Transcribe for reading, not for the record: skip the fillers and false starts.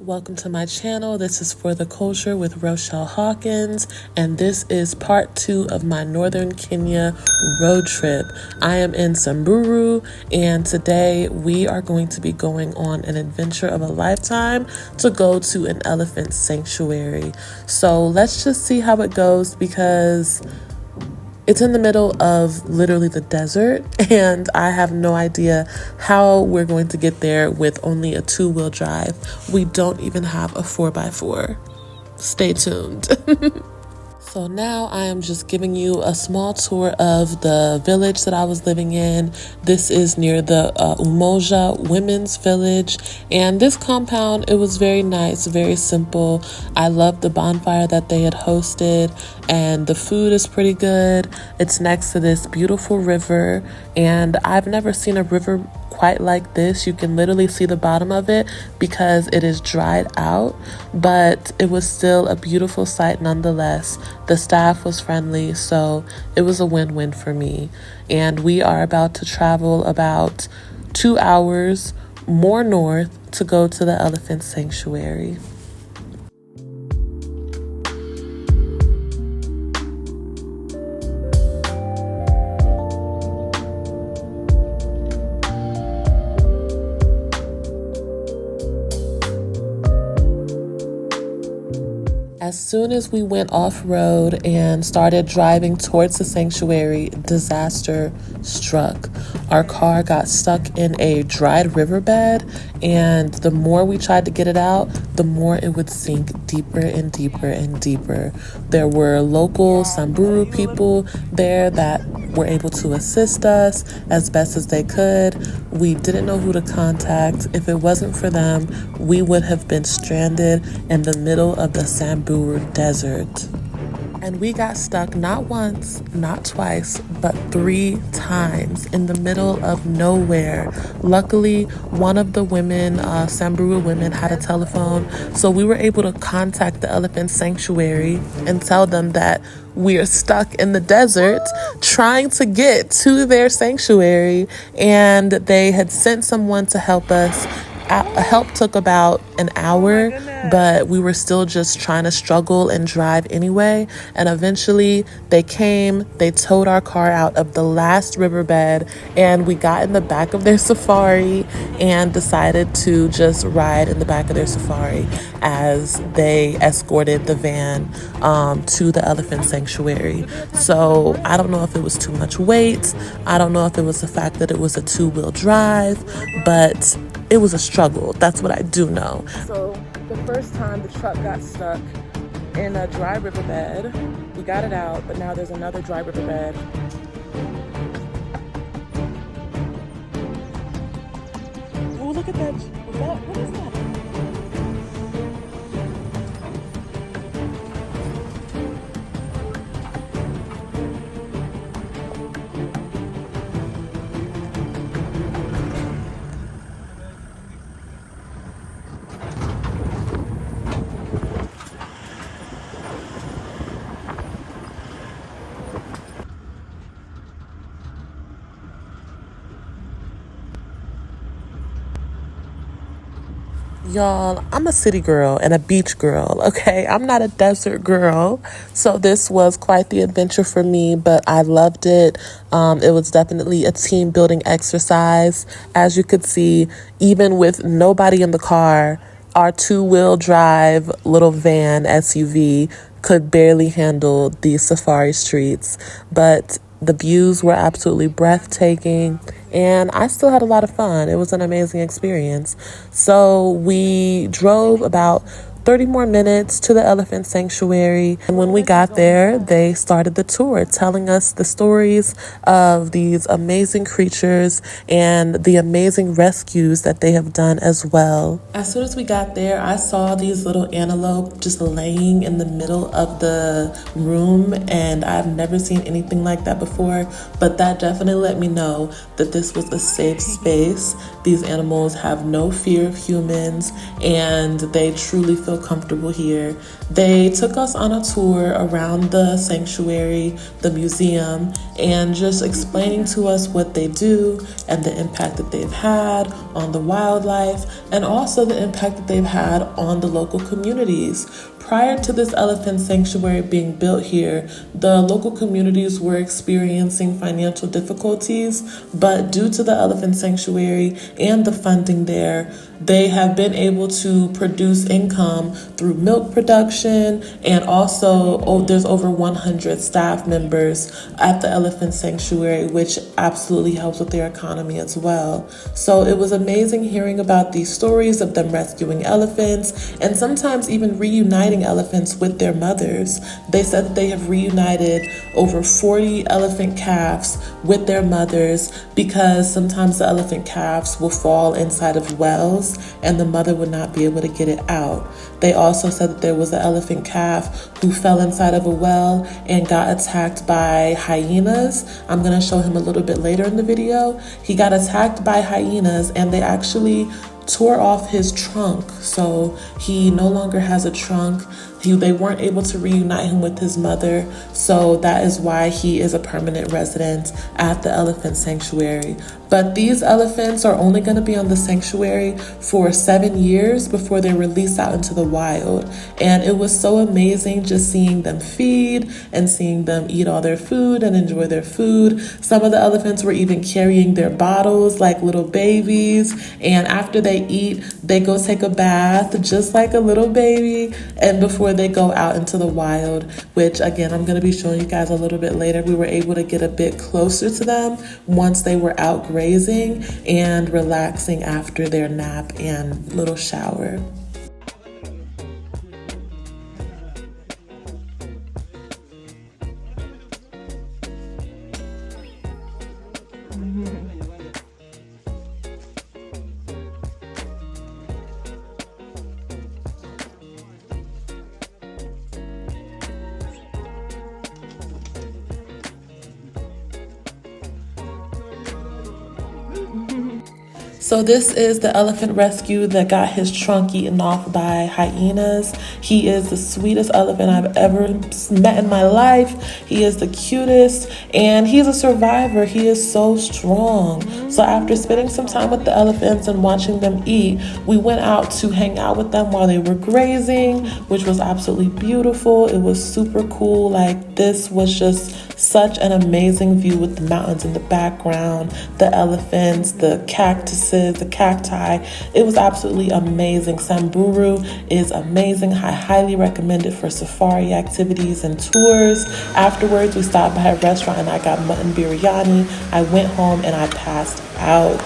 Welcome to my channel. This is For the Culture with Rochelle Hawkins, and this is part 2 of my Northern Kenya road trip. I am in Samburu, and today we are going to be going on an adventure of a lifetime to go to an elephant sanctuary. So let's just see how it goes, because it's in the middle of literally the desert, and I have no idea how we're going to get there with only a 2-wheel drive. We don't even have a 4x4. Stay tuned. So now I am just giving you a small tour of the village that I was living in. This is near the Umoja women's village, and this compound, it was very nice, very simple. I loved the bonfire that they had hosted, and the food is pretty good. It's next to this beautiful river, and I've never seen a river quite like this. You can literally see the bottom of it because it is dried out, but it was still a beautiful sight nonetheless. The staff was friendly, so it was a win-win for me. And we are about to travel about 2 hours more north to go to the elephant sanctuary. As soon as we went off-road and started driving towards the sanctuary, disaster struck. Our car got stuck in a dried riverbed, and the more we tried to get it out, the more it would sink deeper and deeper and deeper. There were local Samburu people there that were able to assist us as best as they could. We didn't know who to contact. If it wasn't for them, we would have been stranded in the middle of the Samburu desert. And we got stuck not once, not twice, but 3 times in the middle of nowhere. Luckily, one of the women, Samburu women, had a telephone, so we were able to contact the elephant sanctuary and tell them that we are stuck in the desert trying to get to their sanctuary, and they had sent someone to help us. Help took about an hour, but we were still just trying to struggle and drive anyway. And eventually they came, they towed our car out of the last riverbed, and we got in the back of their safari and decided to just ride in the back of their safari as they escorted the van to the elephant sanctuary. So I don't know if it was too much weight. I don't know if it was the fact that it was a 2-wheel drive, but it was a struggle. That's what I do know. So the first time the truck got stuck in a dry riverbed, we got it out, but now there's another dry riverbed. Oh, look at that. What is that? Y'all, I'm a city girl and a beach girl, okay? I'm not a desert girl. So this was quite the adventure for me, but I loved it. It was definitely a team building exercise. As you could see, even with nobody in the car, our 2-wheel drive little van SUV could barely handle these safari streets, but the views were absolutely breathtaking, and I still had a lot of fun. It was an amazing experience. So we drove about 30 more minutes to the elephant sanctuary, and when we got there, they started the tour telling us the stories of these amazing creatures and the amazing rescues that they have done as well. As soon as we got there, I saw these little antelope just laying in the middle of the room, and I've never seen anything like that before, but that definitely let me know that this was a safe space. These animals have no fear of humans, and they truly feel so comfortable here. They took us on a tour around the sanctuary, the museum, and just explaining to us what they do and the impact that they've had on the wildlife and also the impact that they've had on the local communities. Prior to this elephant sanctuary being built here, the local communities were experiencing financial difficulties, but due to the elephant sanctuary and the funding there, they have been able to produce income through milk production, and also there's over 100 staff members at the elephant sanctuary, which absolutely helps with their economy as well. So it was amazing hearing about these stories of them rescuing elephants and sometimes even reuniting elephants with their mothers. They said that they have reunited over 40 elephant calves with their mothers because sometimes the elephant calves will fall inside of wells and the mother would not be able to get it out. They also said that there was an elephant calf who fell inside of a well and got attacked by hyenas. I'm going to show him a little bit later in the video. He got attacked by hyenas and they actually tore off his trunk, so he no longer has a trunk. They weren't able to reunite him with his mother, so that is why he is a permanent resident at the elephant sanctuary. But these elephants are only going to be on the sanctuary for 7 years before they're released out into the wild. And it was so amazing just seeing them feed and seeing them eat all their food and enjoy their food. Some of the elephants were even carrying their bottles like little babies. And after they eat, they go take a bath just like a little baby. And before they go out into the wild, which again, I'm going to be showing you guys a little bit later, we were able to get a bit closer to them once they were out grazing and relaxing after their nap and little shower. So this is the elephant rescue that got his trunk eaten off by hyenas. He is the sweetest elephant I've ever met in my life. He is the cutest and he's a survivor. He is so strong. So after spending some time with the elephants and watching them eat, we went out to hang out with them while they were grazing, which was absolutely beautiful. It was super cool. Like, this was just such an amazing view with the mountains in the background, the elephants, the cactuses, the cacti. It was absolutely amazing. Samburu is amazing. I highly recommend it for safari activities and tours. Afterwards, we stopped by a restaurant and I got mutton biryani. I went home and I passed out.